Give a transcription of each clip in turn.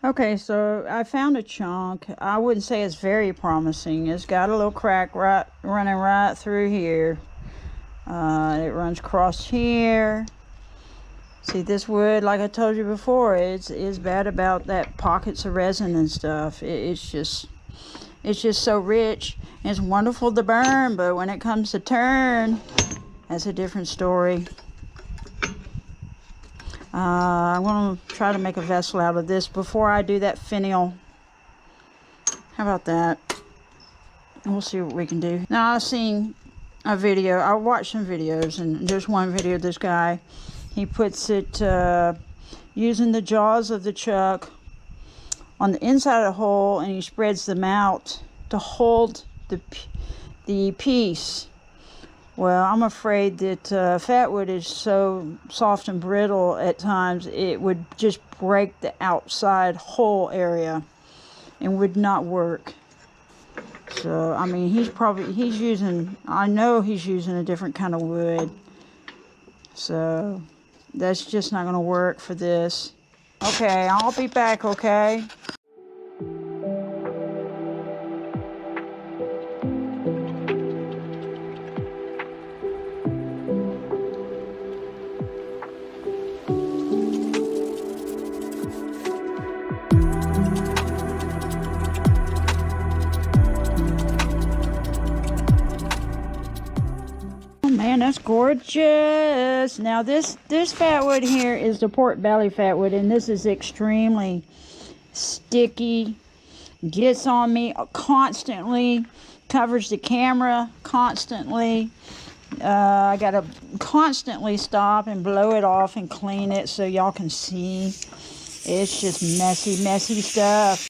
Okay, so I found a chunk. I wouldn't say it's very promising. It's got a little crack running right through here. It runs across here. See, this wood, like I told you before, it's bad about that pockets of resin and stuff. It's just so rich. It's wonderful to burn, but when it comes to turn, that's a different story. I'm going to try to make a vessel out of this before I do that finial. How about that? We'll see what we can do. Now, I've seen a video. I watched some videos, and there's one video of this guy. He puts it using the jaws of the chuck on the inside of the hole, and he spreads them out to hold the piece. Well, I'm afraid that Fatwood is so soft and brittle at times, it would just break the outside hole area and would not work. So, I mean, I know he's using a different kind of wood. So, that's just not going to work for this. Okay, I'll be back, okay? Man, that's gorgeous. Now this fatwood here is the pork belly fatwood, and this is extremely sticky. Gets on me constantly, covers the camera constantly. I gotta constantly stop and blow it off and clean it so y'all can see. It's just messy stuff.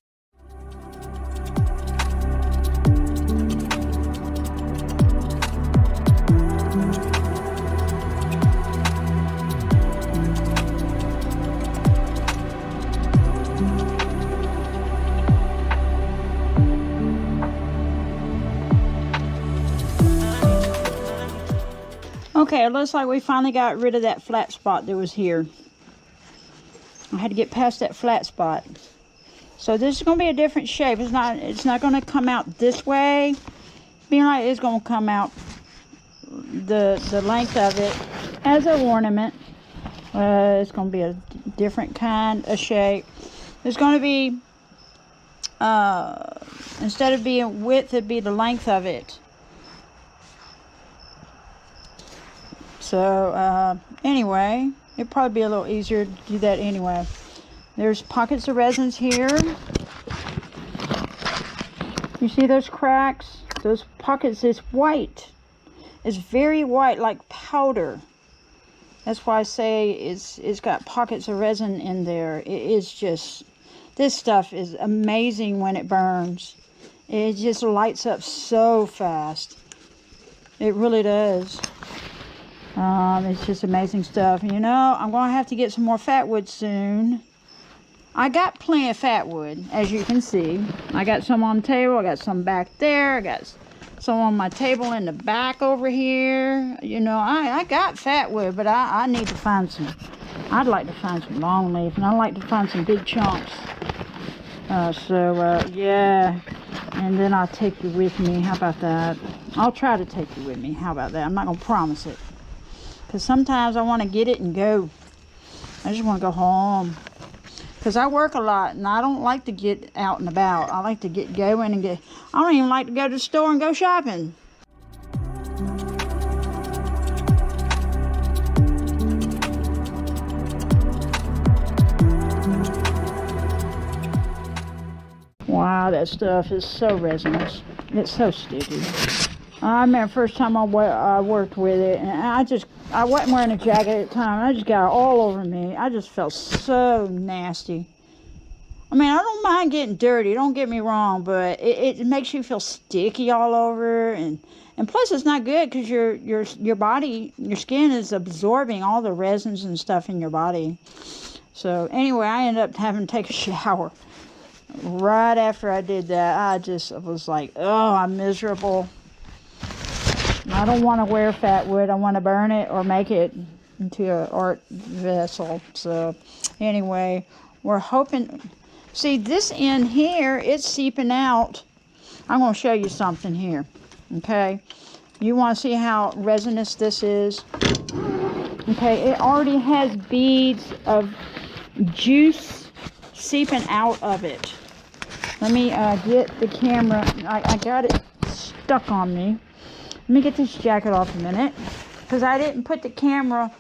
Okay, it looks like we finally got rid of that flat spot that was here. I had to get past that flat spot. So this is going to be a different shape. It's not going to come out this way. Being like it's going to come out the length of it as an ornament. It's going to be a different kind of shape. It's going to be, instead of being width, it'd be the length of it. So, anyway, it'd probably be a little easier to do that anyway. There's pockets of resins here. You see those cracks? Those pockets is white. It's very white, like powder. That's why I say it's got pockets of resin in there. It is just, this stuff is amazing when it burns. It just lights up so fast. It really does. It's just amazing stuff. You know, I'm going to have to get some more fatwood soon. I got plenty of fatwood, as you can see. I got some on the table. I got some back there. I got some on my table in the back over here. You know, I got fatwood, but I need to find some. I'd like to find some long leaf, and I'd like to find some big chunks. Yeah. And then I'll take you with me. How about that? I'll try to take you with me. How about that? I'm not going to promise it. Because sometimes I want to get it and go. I just want to go home. Because I work a lot and I don't like to get out and about. I like to get going and I don't even like to go to the store and go shopping. Wow, that stuff is so resinous. It's so sticky. I remember the first time I worked with it, and I wasn't wearing a jacket at the time. I just got it all over me. I just felt so nasty. I mean, I don't mind getting dirty, don't get me wrong, but it makes you feel sticky all over, and plus it's not good because your body, your skin is absorbing all the resins and stuff in your body. So anyway, I ended up having to take a shower. Right after I did that, I was like, oh, I'm miserable. I don't want to wear fatwood. I want to burn it or make it into an art vessel. So anyway, we're hoping See, this end here, it's seeping out. I'm going to show you something here. Okay. You want to see how resinous this is? Okay, it already has beads of juice seeping out of it. Let me get the camera. I got it stuck on me. Let me get this jacket off a minute, because I didn't put the camera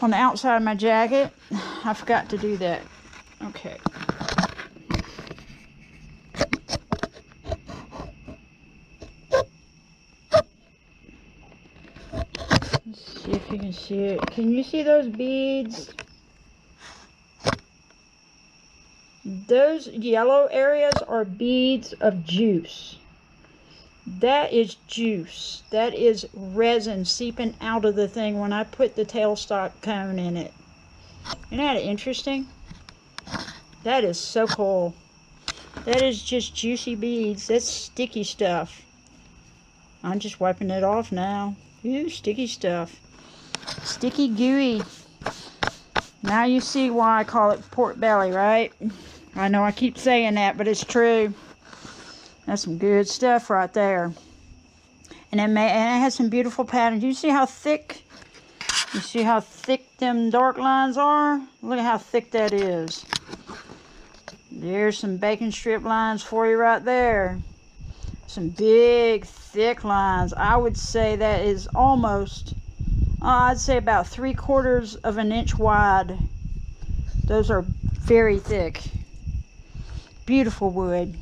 on the outside of my jacket. I forgot to do that. Okay. Let's see if you can see it. Can you see those beads? Those yellow areas are beads of juice. That is juice. That is resin seeping out of the thing when I put the tailstock cone in it. Isn't that interesting? That is so cool. That is just juicy beads. That's sticky stuff. I'm just wiping it off now. Ooh, sticky stuff. Sticky gooey. Now you see why I call it pork belly, right? I know I keep saying that, but it's true. That's some good stuff right there. And it has some beautiful patterns. You see how thick? You see how thick them dark lines are? Look at how thick that is. There's some bacon strip lines for you right there. Some big, thick lines. I would say that is almost, I'd say about 3/4 of an inch wide. Those are very thick. Beautiful wood.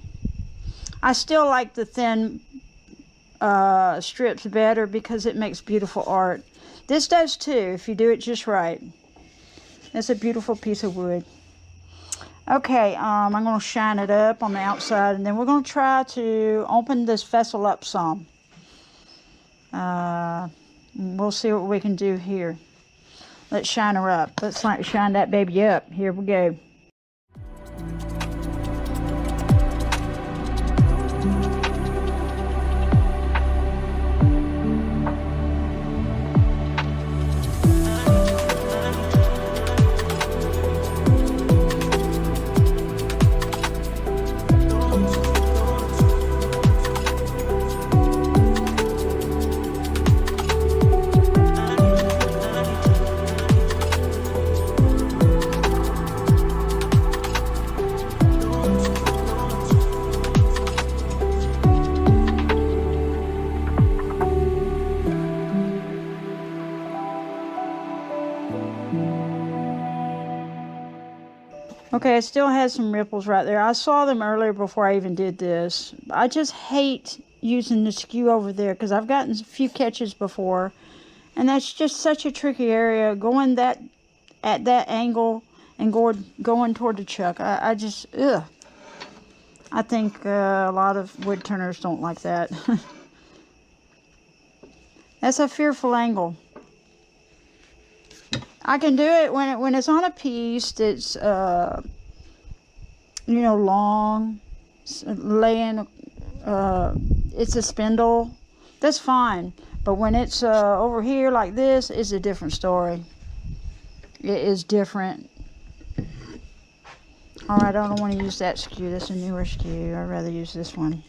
I still like the thin strips better because it makes beautiful art. This does too, if you do it just right. It's a beautiful piece of wood. Okay, I'm going to shine it up on the outside, and then we're going to try to open this vessel up some. We'll see what we can do here. Let's shine her up. Let's shine that baby up. Here we go. Okay, it still has some ripples right there. I saw them earlier before I even did this. I just hate using the skew over there because I've gotten a few catches before. And that's just such a tricky area, going at that angle and going toward the chuck. I just, ugh. I think a lot of wood turners don't like that. That's a fearful angle. I can do it when it's on a piece that's, you know, long, laying, it's a spindle, that's fine. But when it's over here like this, it's a different story. It is different. Alright, I don't want to use that skew. That's a newer skew. I'd rather use this one.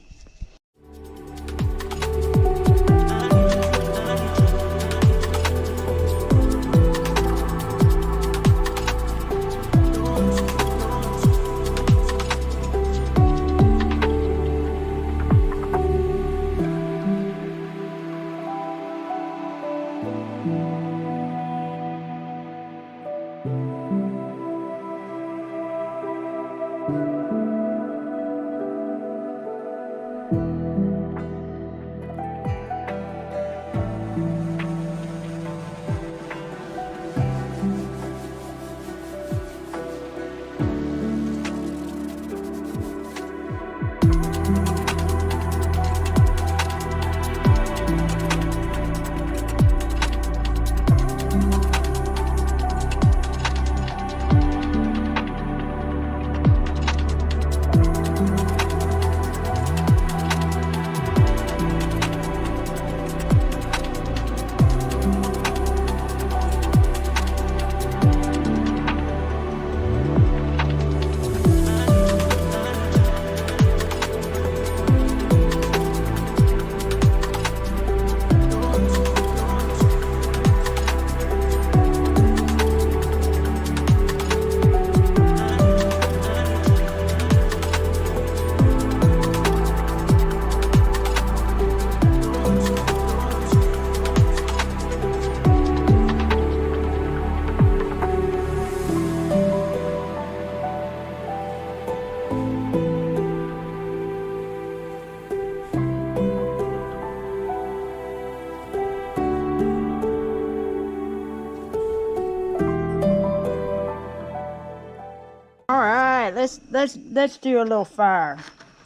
let's do a little fire.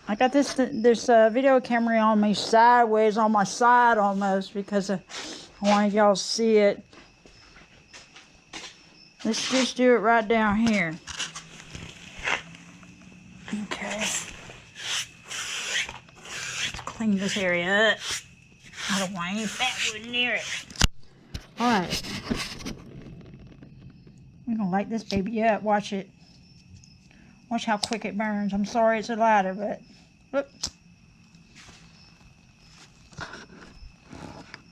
I got this video camera on me sideways, on my side almost, because I want y'all to see it. Let's just do it right down here. Okay. Let's clean this area up. I don't want any fatwood near it. Alright. We're gonna light this baby up. Watch it. Watch how quick it burns. I'm sorry it's a lighter, but look.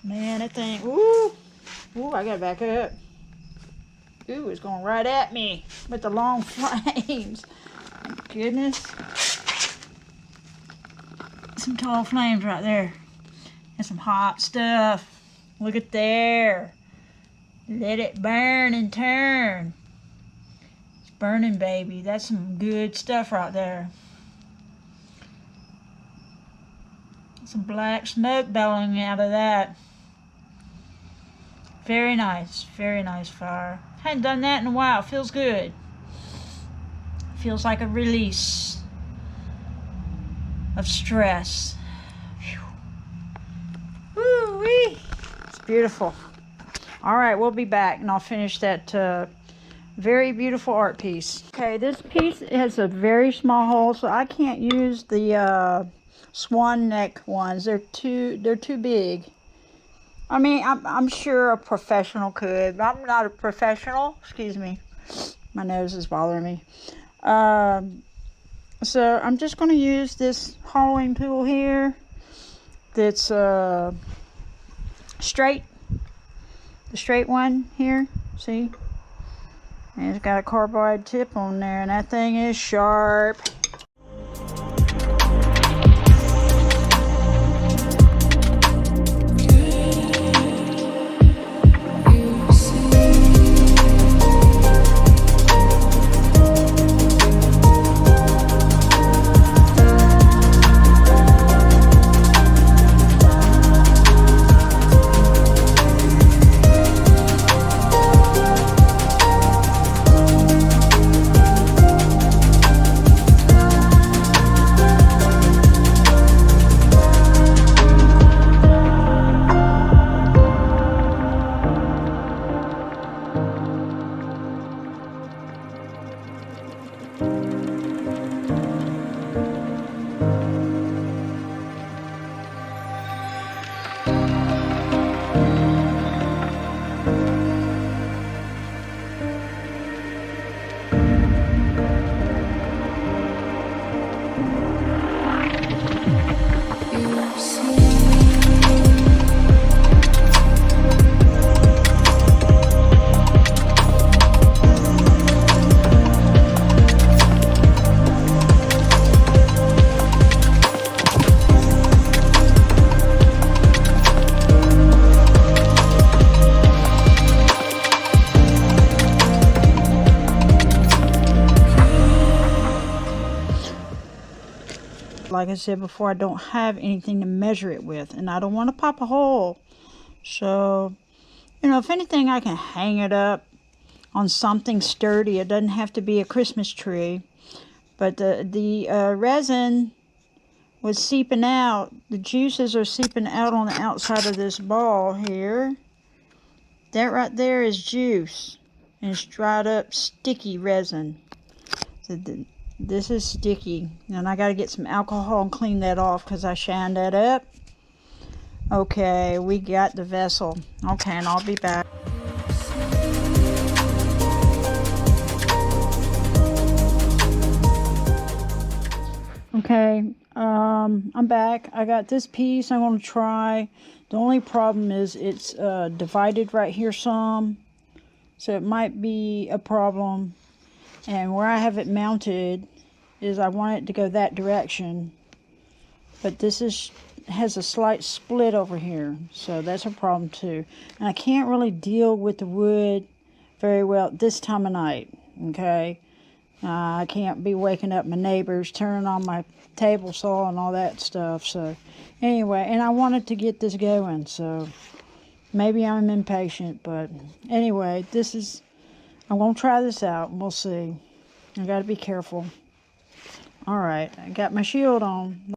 Man, that thing. Ooh. Ooh, I gotta back up. Ooh, it's going right at me with the long flames. Thank goodness. Some tall flames right there. And some hot stuff. Look at there. Let it burn and turn. It's burning, baby. That's some good stuff right there. Some black smoke billowing out of that. Very nice fire. Hadn't done that in a while. Feels good. Feels like a release of stress. Woo-wee. It's beautiful. All right, we'll be back and I'll finish that very beautiful art piece. Okay, this piece has a very small hole, so I can't use the swan neck ones. They're too big. I mean, I'm sure a professional could, but I'm not a professional. Excuse me. My nose is bothering me. So I'm just going to use this hollowing tool here that's straight. The straight one here. See? And it's got a carbide tip on there, and that thing is sharp. Like I said before, I don't have anything to measure it with, and I don't want to pop a hole. So, you know, if anything, I can hang it up on something sturdy. It doesn't have to be a Christmas tree. But the resin was seeping out. The juices are seeping out on the outside of this ball here. That right there is juice, and it's dried up sticky resin. So this is sticky, and I got to get some alcohol and clean that off because I shined that up. Okay, we got the vessel. Okay, and I'll be back. Okay, I'm back. I got this piece I'm going to try. The only problem is it's divided right here some, so it might be a problem. And where I have it mounted is I want it to go that direction, but this has a slight split over here, so that's a problem too. And I can't really deal with the wood very well this time of night. Okay, I can't be waking up my neighbors, turning on my table saw and all that stuff. So anyway, and I wanted to get this going, so maybe I'm impatient, but anyway, I'm gonna try this out and we'll see. I gotta be careful. Alright, I got my shield on.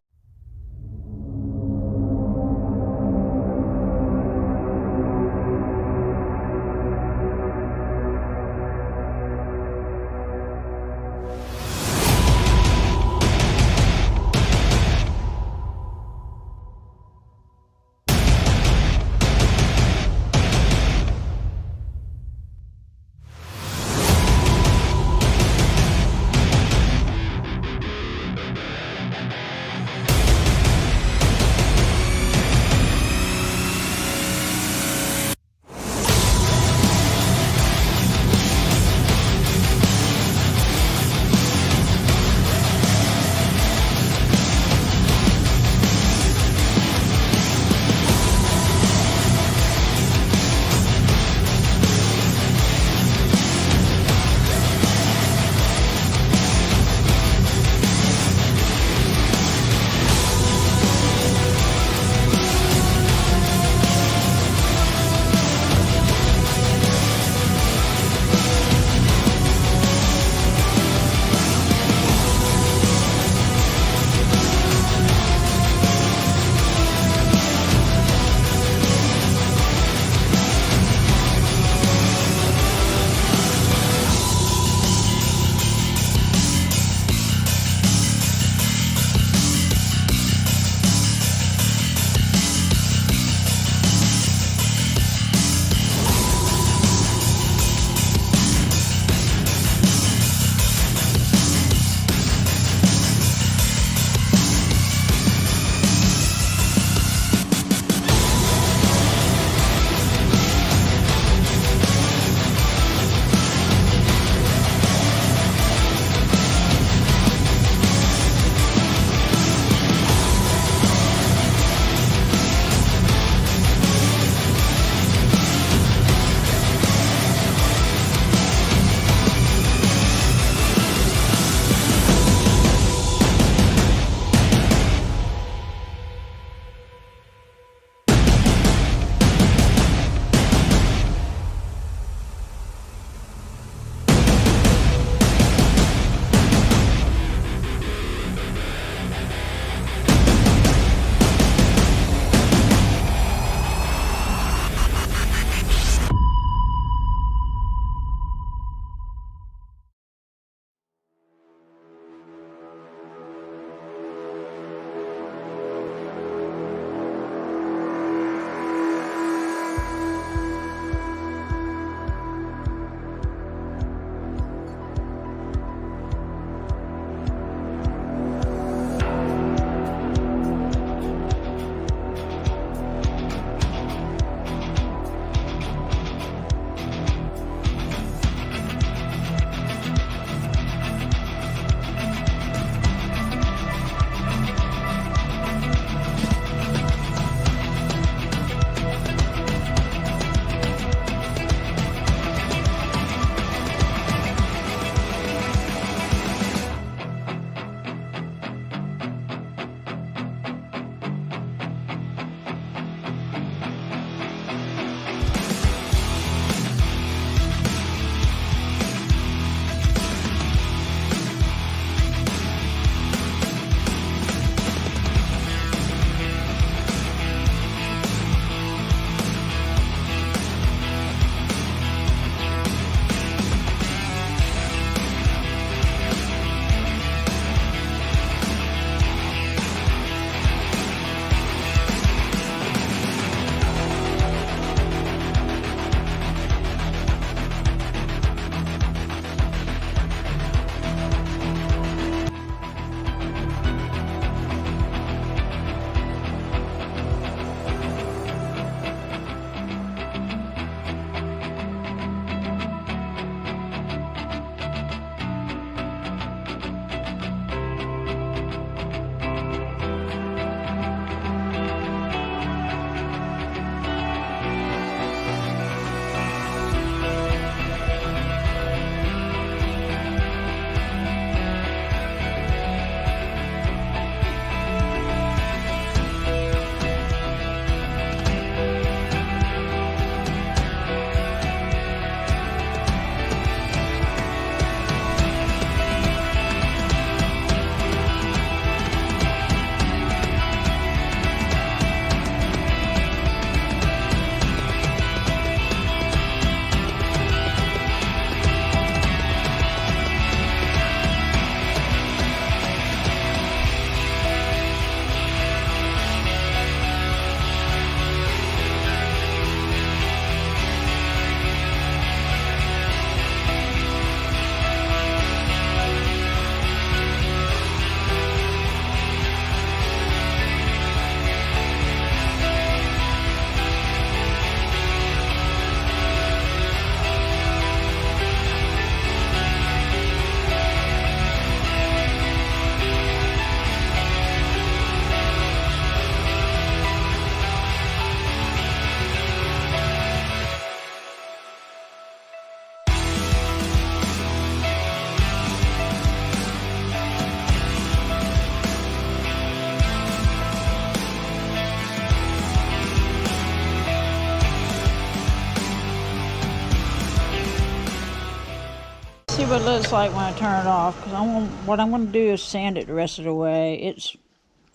see what it looks like when I turn it off, because what I'm going to do is sand it the rest of the way. It's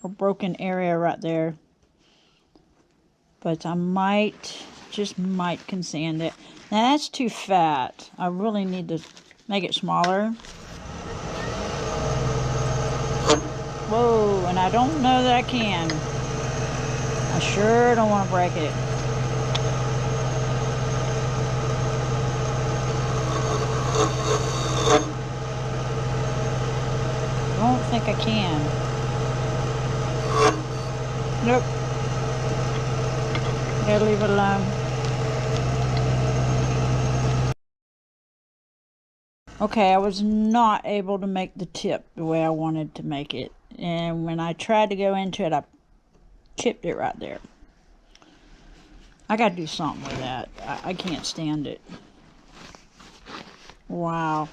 a broken area right there, but I might, just might, can sand it. Now that's too fat. I really need to make it smaller. Whoa, and I don't know that I can. I sure don't want to break it. I don't think I can. Nope. Gotta leave it alone. Okay, I was not able to make the tip the way I wanted to make it. And when I tried to go into it, I chipped it right there. I gotta do something with that. I can't stand it. Wow.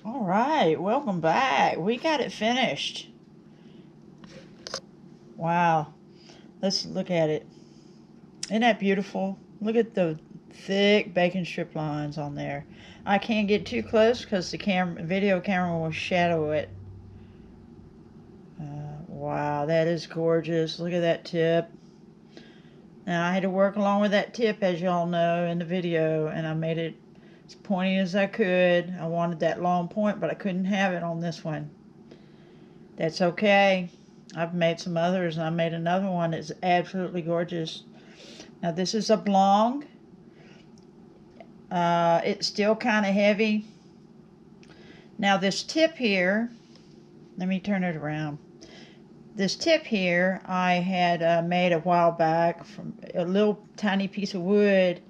Alright, welcome back. We got it finished. Wow. Let's look at it. Isn't that beautiful? Look at the thick bacon strip lines on there. I can't get too close because the video camera will shadow it. Wow, that is gorgeous. Look at that tip. Now I had to work along with that tip, as y'all know, in the video, and I made it as pointy as I could. I wanted that long point, but I couldn't have it on this one. That's okay. I've made some others, and I made another one that's absolutely gorgeous. Now this is oblong. It's still kind of heavy. Now this tip here, let me turn it around. This tip here I had made a while back from a little tiny piece of wood,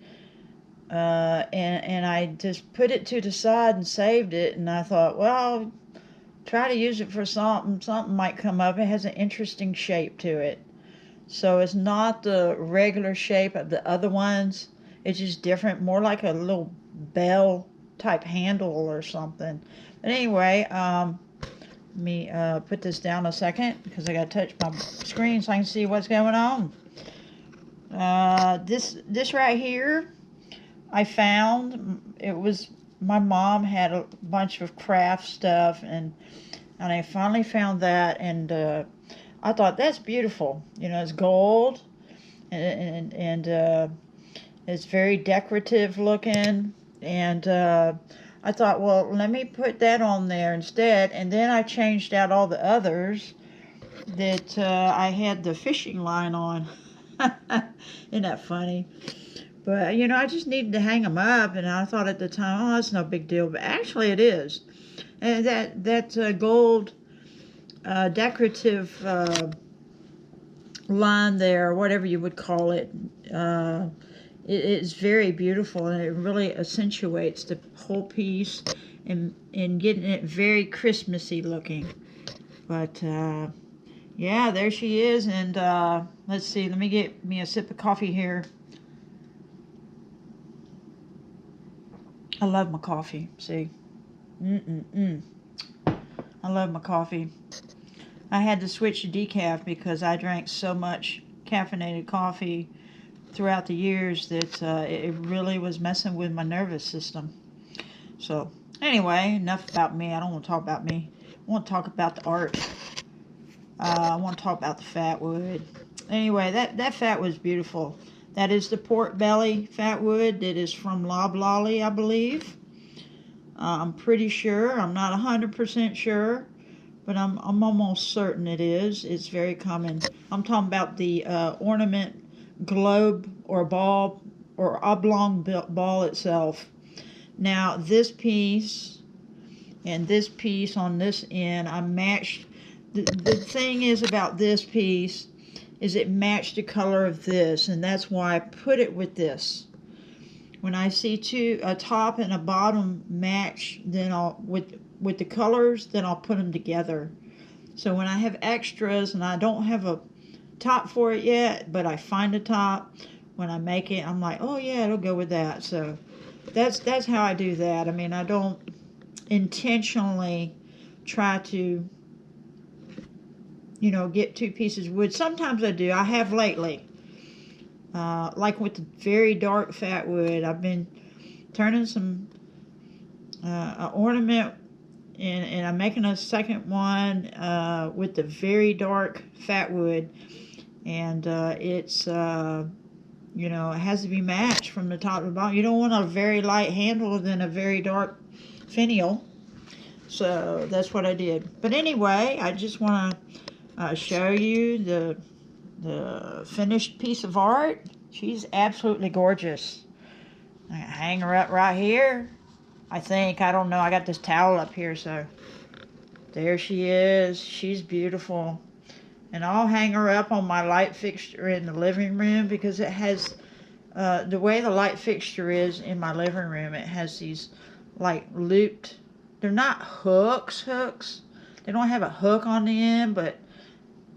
and I just put it to the side and saved it, and I thought, well, try to use it for something might come up. It has an interesting shape to it, so it's not the regular shape of the other ones. It's just different, more like a little bell type handle or something. But anyway, let me put this down a second because I got to touch my screen so I can see what's going on. This right here, I found, it was, my mom had a bunch of craft stuff, and I finally found that, and I thought, that's beautiful. You know, it's gold, and it's very decorative looking, and I thought, well, let me put that on there instead. And then I changed out all the others that I had the fishing line on. Isn't that funny? But, you know, I just needed to hang them up, and I thought at the time, oh, that's no big deal. But actually it is. And that gold decorative line there, whatever you would call it, it is very beautiful, and it really accentuates the whole piece and getting it very Christmassy looking. But yeah, there she is. And let's see, let me get me a sip of coffee here. I love my coffee. See, I love my coffee. I had to switch to decaf because I drank so much caffeinated coffee throughout the years that it really was messing with my nervous system. So anyway, enough about me. I don't want to talk about me. I want to talk about the art. I want to talk about the Fatwood. Anyway, that Fatwood's beautiful. That is the pork belly Fatwood. That is from Loblolly, I believe. I'm pretty sure. I'm not 100% sure, but I'm almost certain it is. It's very common. I'm talking about the ornament globe or ball or oblong ball itself. Now this piece and this piece on this end, I matched. The thing is about this piece is it matched the color of this, and that's why I put it with this. When I see a top and a bottom match, then I'll with the colors, then I'll put them together. So when I have extras and I don't have a top for it yet, but I find a top, when I make it, I'm like, oh yeah, it'll go with that. So that's how I do that. I mean, I don't intentionally try to, you know, get two pieces of wood. Sometimes I do. I have lately. Like with the very dark Fatwood, I've been turning some ornament, and I'm making a second one with the very dark Fatwood, and it's you know, it has to be matched from the top to the bottom. You don't want a very light handle than a very dark finial. So that's what I did. But anyway, I just want to show you the finished piece of art. She's absolutely gorgeous. I hang her up right here. I think, I don't know, I got this towel up here, so there she is. She's beautiful. And I'll hang her up on my light fixture in the living room because it has, the way the light fixture is in my living room, it has these like looped, they're not hooks. They don't have a hook on the end, but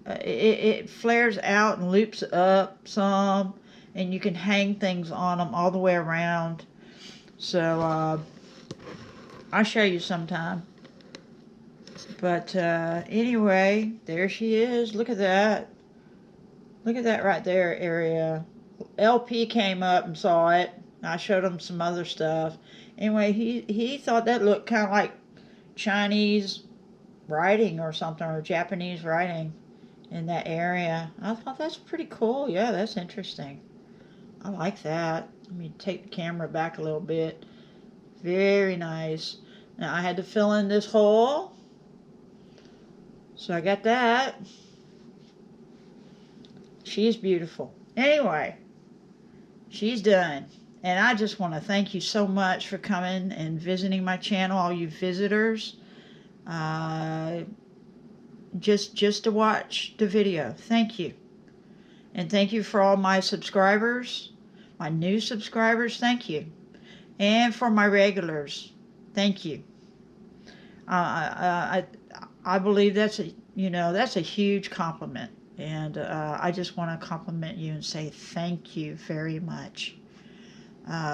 it flares out and loops up some, and you can hang things on them all the way around. So I'll show you sometime. But anyway, there she is. Look at that. Look at that right there area. LP came up and saw it. I showed him some other stuff. Anyway, he thought that looked kind of like Chinese writing or something, or Japanese writing in that area. I thought that's pretty cool. Yeah, that's interesting. I like that. Let me take the camera back a little bit. Very nice. Now I had to fill in this hole, so I got that. She's beautiful. Anyway, she's done. And I just want to thank you so much for coming and visiting my channel, all you visitors. just to watch the video. Thank you. And thank you for all my subscribers, my new subscribers. Thank you. And for my regulars, thank you. I believe that's a huge compliment. And I just want to compliment you and say thank you very much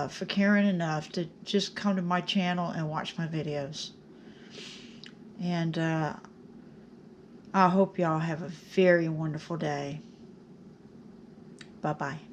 for caring enough to just come to my channel and watch my videos. And I hope y'all have a very wonderful day. Bye-bye.